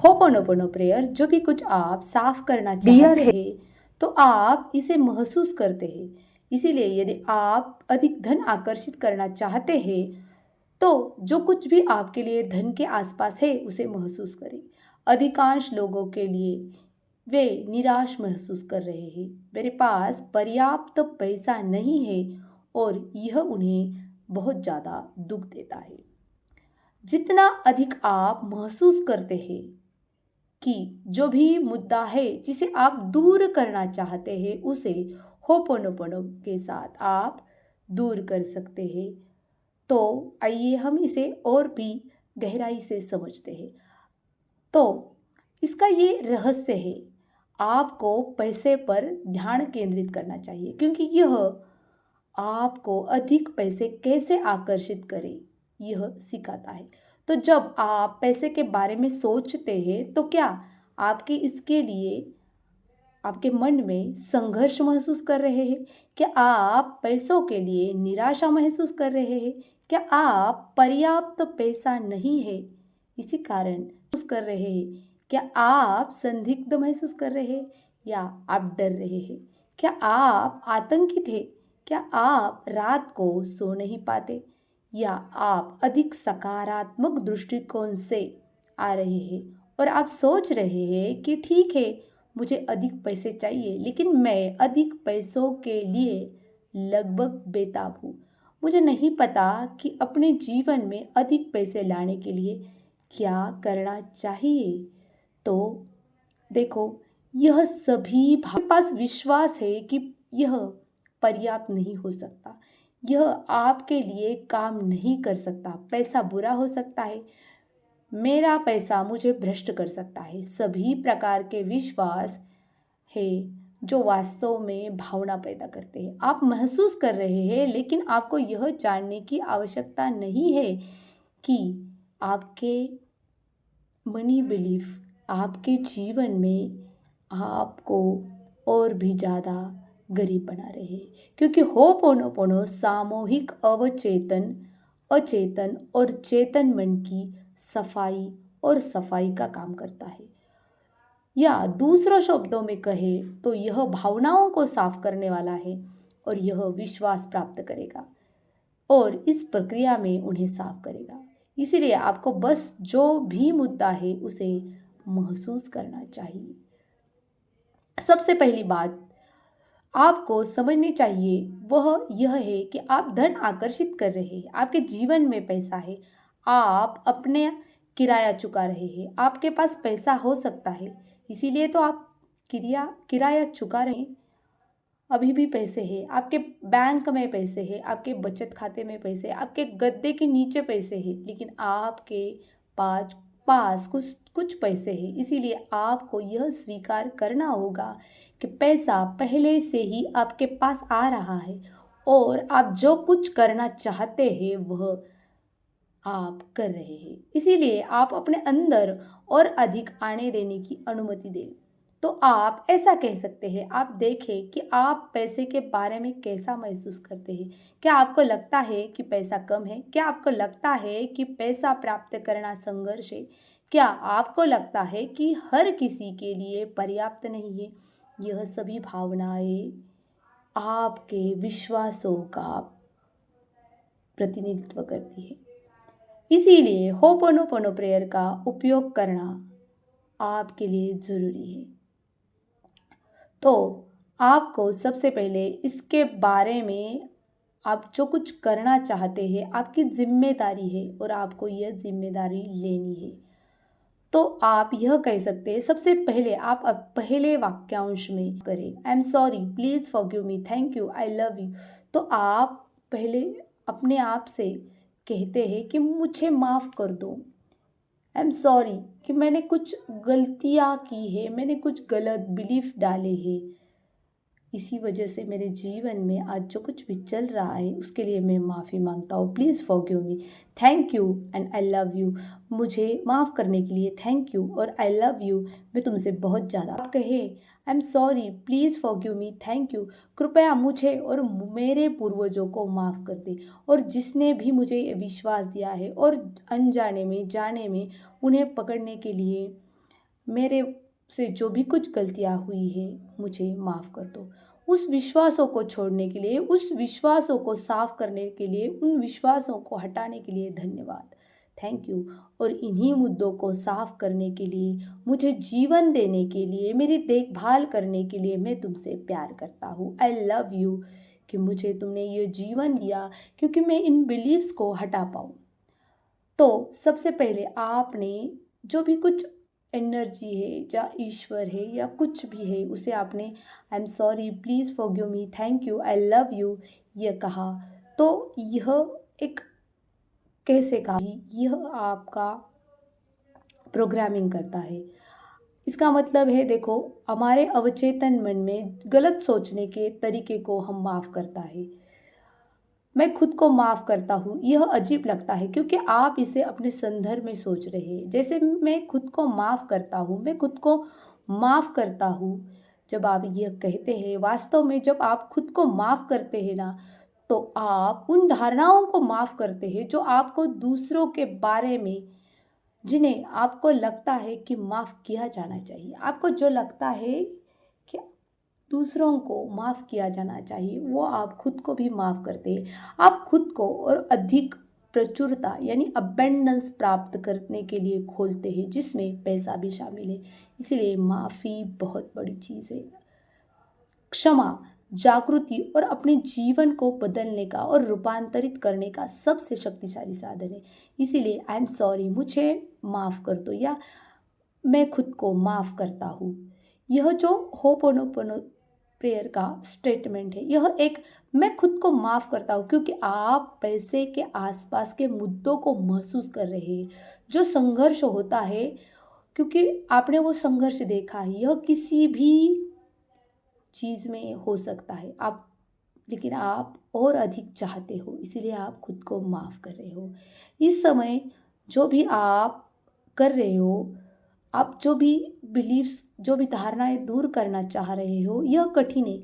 Ho'oponopono prayer जो भी कुछ आप साफ करना चाहते हैं तो आप इसे महसूस करते हैं। इसीलिए यदि आप अधिक धन आकर्षित करना चाहते हैं तो जो कुछ भी आपके लिए धन के आसपास है उसे महसूस करें। अधिकांश लोगों के लिए वे निराश महसूस कर रहे हैं, मेरे पास पर्याप्त पैसा नहीं है, और यह उन्हें बहुत ज़्यादा दुख देता है। जितना अधिक आप महसूस करते हैं कि जो भी मुद्दा है जिसे आप दूर करना चाहते हैं उसे होपोनोपोनो के साथ आप दूर कर सकते हैं। तो आइए हम इसे और भी गहराई से समझते हैं। तो इसका ये रहस्य है, आपको पैसे पर ध्यान केंद्रित करना चाहिए, क्योंकि यह आपको अधिक पैसे कैसे आकर्षित करें यह सिखाता है। तो जब आप पैसे के बारे में सोचते हैं तो क्या आपके इसके लिए आपके मन में संघर्ष महसूस कर रहे हैं? क्या आप पैसों के लिए निराशा महसूस कर रहे हैं? क्या आप पर्याप्त पैसा नहीं है इसी कारण महसूस कर रहे हैं? क्या आप संदिग्ध महसूस कर रहे हैं या आप डर रहे हैं? क्या आप आतंकित हैं? क्या आप रात को सो नहीं पाते या आप अधिक सकारात्मक दृष्टिकोण से आ रहे हैं और आप सोच रहे हैं कि ठीक है, मुझे अधिक पैसे चाहिए लेकिन मैं अधिक पैसों के लिए लगभग बेताब हूँ। मुझे नहीं पता कि अपने जीवन में अधिक पैसे लाने के लिए क्या करना चाहिए। तो देखो, यह सभी आपके पास विश्वास है कि यह पर्याप्त नहीं हो सकता, यह आपके लिए काम नहीं कर सकता, पैसा बुरा हो सकता है, मेरा पैसा मुझे भ्रष्ट कर सकता है। सभी प्रकार के विश्वास है जो वास्तव में भावना पैदा करते हैं। आप महसूस कर रहे हैं लेकिन आपको यह जानने की आवश्यकता नहीं है कि आपके मनी बिलीफ आपके जीवन में आपको और भी ज़्यादा गरीब बना रहे हैं, क्योंकि होपोनोपोनो सामूहिक अवचेतन, अचेतन और चेतन मन की सफाई और सफाई का काम करता है। या दूसरों शब्दों में कहे तो यह भावनाओं को साफ करने वाला है और यह विश्वास प्राप्त करेगा और इस प्रक्रिया में उन्हें साफ करेगा। इसीलिए आपको बस जो भी मुद्दा है उसे महसूस करना चाहिए। सबसे पहली बात आपको समझनी चाहिए वह यह है कि आप धन आकर्षित कर रहे हैं, आपके जीवन में पैसा है, आप अपने किराया चुका रहे हैं, आपके पास पैसा हो सकता है, इसीलिए तो आप किराया चुका रहे हैं। अभी भी पैसे हैं, आपके बैंक में पैसे हैं, आपके बचत खाते में पैसे हैं, आपके गद्दे के नीचे पैसे हैं, लेकिन आपके पास पास कुछ कुछ पैसे हैं। इसीलिए आपको यह स्वीकार करना होगा कि पैसा पहले से ही आपके पास आ रहा है और आप जो कुछ करना चाहते हैं वह आप कर रहे हैं। इसीलिए आप अपने अंदर और अधिक आने देने की अनुमति दें। तो आप ऐसा कह सकते हैं, आप देखें कि आप पैसे के बारे में कैसा महसूस करते हैं। क्या आपको लगता है कि पैसा कम है? क्या आपको लगता है कि पैसा प्राप्त करना संघर्ष है? क्या आपको लगता है कि हर किसी के लिए पर्याप्त नहीं है? यह सभी भावनाएं आपके विश्वासों का प्रतिनिधित्व करती है। इसीलिए होपोनोपोनो प्रेयर का उपयोग करना आपके लिए ज़रूरी है। तो आपको सबसे पहले इसके बारे में आप जो कुछ करना चाहते हैं आपकी जिम्मेदारी है और आपको यह जिम्मेदारी लेनी है। तो आप यह कह सकते हैं, सबसे पहले आप अब पहले वाक्यांश में करें, I am sorry, please forgive me, thank you, I love you. तो आप पहले अपने आप से कहते हैं कि मुझे माफ़ कर दो, आई एम सॉरी कि मैंने कुछ गलतियाँ की है, मैंने कुछ गलत बिलीफ डाले हैं, इसी वजह से मेरे जीवन में आज जो कुछ भी चल रहा है उसके लिए मैं माफ़ी मांगता हूँ, please forgive me, thank you and I love you. मुझे माफ़ करने के लिए थैंक यू और आई लव यू, मैं तुमसे बहुत ज़्यादा। आप कहे I am sorry, please forgive me, thank you, कृपया मुझे और मेरे पूर्वजों को माफ़ कर दे और जिसने भी मुझे ये विश्वास दिया है और अनजाने में जाने में उन्हें पकड़ने के लिए मेरे से जो भी कुछ गलतियाँ हुई है मुझे माफ़ कर दो। उस विश्वासों को छोड़ने के लिए, उस विश्वासों को साफ करने के लिए, उन विश्वासों को हटाने के लिए धन्यवाद। Thank you. और इन्हीं मुद्दों को साफ करने के लिए, मुझे जीवन देने के लिए, मेरी देखभाल करने के लिए मैं तुमसे प्यार करता हूँ। आई लव यू कि मुझे तुमने ये जीवन दिया, क्योंकि मैं इन बिलीव्स को हटा पाऊँ। तो सबसे पहले आपने जो भी कुछ एनर्जी है या ईश्वर है या कुछ भी है, उसे आपने I am sorry, please forgive me, thank you, I love you ये कहा। तो यह एक कैसे कहा, यह आपका प्रोग्रामिंग करता है। इसका मतलब है, देखो, हमारे अवचेतन मन में गलत सोचने के तरीके को हम माफ़ करता है। मैं खुद को माफ़ करता हूँ, यह अजीब लगता है क्योंकि आप इसे अपने संदर्भ में सोच रहे हैं। जैसे मैं खुद को माफ़ करता हूँ, मैं खुद को माफ़ करता हूँ। जब आप यह कहते हैं, वास्तव में जब आप खुद को माफ़ करते हैं ना, तो आप उन धारणाओं को माफ़ करते हैं जो आपको दूसरों के बारे में, जिन्हें आपको लगता है कि माफ़ किया जाना चाहिए। आपको जो लगता है कि दूसरों को माफ़ किया जाना चाहिए, वो आप खुद को भी माफ़ करते हैं। आप खुद को और अधिक प्रचुरता यानी अबेंडेंस प्राप्त करने के लिए खोलते हैं, जिसमें पैसा भी शामिल है। इसलिए माफ़ी बहुत बड़ी चीज़ है। क्षमा, जागृति और अपने जीवन को बदलने का और रूपांतरित करने का सबसे शक्तिशाली साधन है। इसीलिए आई एम सॉरी, मुझे माफ़ कर दो, या मैं खुद को माफ़ करता हूँ। यह जो होपोनोपोनो प्रेयर का स्टेटमेंट है, यह एक मैं खुद को माफ़ करता हूँ, क्योंकि आप पैसे के आसपास के मुद्दों को महसूस कर रहे हैं। जो संघर्ष होता है, क्योंकि आपने वो संघर्ष देखा है, यह किसी भी चीज़ में हो सकता है। आप, लेकिन आप और अधिक चाहते हो, इसीलिए आप खुद को माफ़ कर रहे हो। इस समय जो भी आप कर रहे हो, आप जो भी बिलीव्स, जो भी धारणाएं दूर करना चाह रहे हो, यह कठिन है,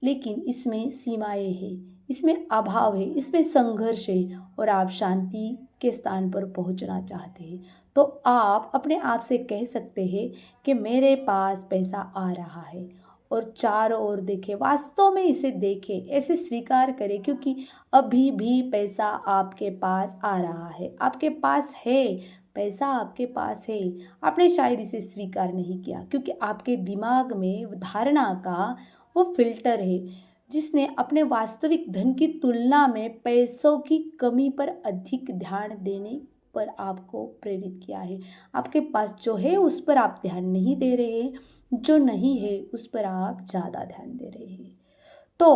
लेकिन इसमें सीमाएं हैं, इसमें अभाव है, इसमें संघर्ष है, और आप शांति के स्थान पर पहुंचना चाहते हैं। तो आप अपने आप से कह सकते हैं कि मेरे पास पैसा आ रहा है, और चारों ओर देखें, वास्तव में इसे देखें, ऐसे स्वीकार करें, क्योंकि अभी भी पैसा आपके पास आ रहा है, आपके पास है, पैसा आपके पास है। आपने शायद इसे स्वीकार नहीं किया, क्योंकि आपके दिमाग में धारणा का वो फिल्टर है, जिसने अपने वास्तविक धन की तुलना में पैसों की कमी पर अधिक ध्यान देने पर आपको प्रेरित किया है। आपके पास जो है उस पर आप ध्यान नहीं दे रहे हैं, जो नहीं है उस पर आप ज़्यादा ध्यान दे रहे हैं। तो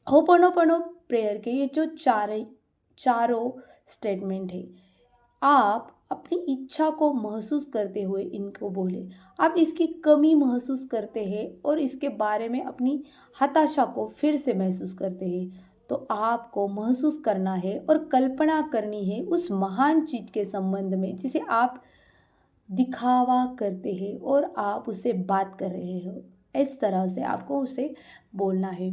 होपोनोपोनो प्रेयर के ये जो चारों स्टेटमेंट है, आप अपनी इच्छा को महसूस करते हुए इनको बोले। आप इसकी कमी महसूस करते हैं और इसके बारे में अपनी हताशा को फिर से महसूस करते हैं। तो आपको महसूस करना है और कल्पना करनी है उस महान चीज़ के संबंध में, जिसे आप दिखावा करते हैं और आप उससे बात कर रहे हो। इस तरह से आपको उसे बोलना है।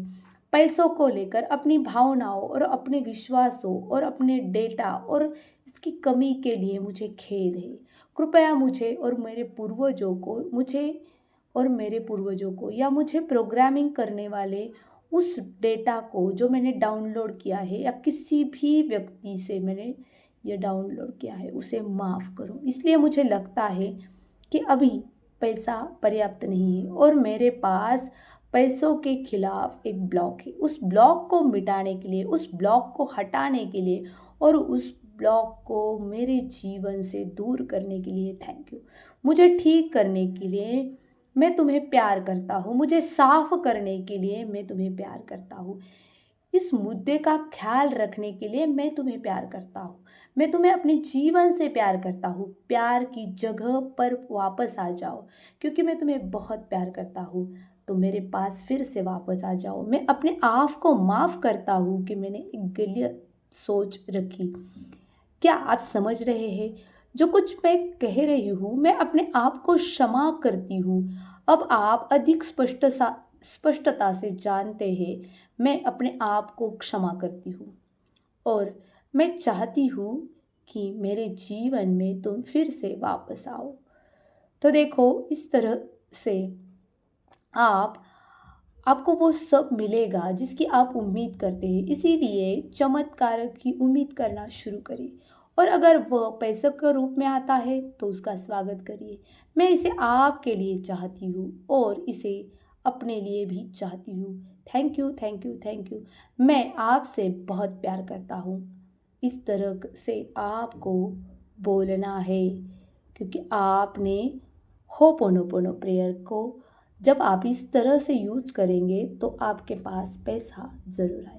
पैसों को लेकर अपनी भावनाओं और अपने विश्वासों और अपने डेटा और इसकी कमी के लिए मुझे खेद है। कृपया मुझे मेरे पूर्वजों को या मुझे प्रोग्रामिंग करने वाले उस डेटा को जो मैंने डाउनलोड किया है, या किसी भी व्यक्ति से मैंने ये डाउनलोड किया है, उसे माफ़ करो। इसलिए मुझे लगता है कि अभी पैसा पर्याप्त नहीं है, और मेरे पास पैसों के खिलाफ एक ब्लॉक है। उस ब्लॉक को मिटाने के लिए, उस ब्लॉक को हटाने के लिए, और उस ब्लॉक को मेरे जीवन से दूर करने के लिए थैंक यू। मुझे ठीक करने के लिए मैं तुम्हें प्यार करता हूँ, मुझे साफ करने के लिए मैं तुम्हें प्यार करता हूँ, इस मुद्दे का ख्याल रखने के लिए मैं तुम्हें प्यार करता हूँ, मैं तुम्हें अपने जीवन से प्यार करता हूँ। प्यार की जगह पर वापस आ जाओ, क्योंकि मैं तुम्हें बहुत प्यार करता हूँ। तो मेरे पास फिर से वापस आ जाओ। मैं अपने आप को माफ़ करता हूँ कि मैंने एक गलत सोच रखी। क्या आप समझ रहे हैं? जो कुछ मैं कह रही हूँ, मैं अपने आप को क्षमा करती हूँ। अब आप अधिक स्पष्टता से जानते हैं, मैं अपने आप को क्षमा करती हूँ, और मैं चाहती हूँ कि मेरे जीवन में तुम फिर से वापस आओ। तो देखो इस तरह से आपको वो सब मिलेगा जिसकी आप उम्मीद करते हैं। इसीलिए चमत्कार की उम्मीद करना शुरू करिए, और अगर वह पैसों के रूप में आता है तो उसका स्वागत करिए। मैं इसे आपके लिए चाहती हूँ और इसे अपने लिए भी चाहती हूँ। Thank you, thank you, thank you. मैं आपसे बहुत प्यार करता हूँ। इस तरह से आपको बोलना है, क्योंकि आपने होपोनोपोनो प्रेयर को जब आप इस तरह से यूज करेंगे तो आपके पास पैसा ज़रूर आए।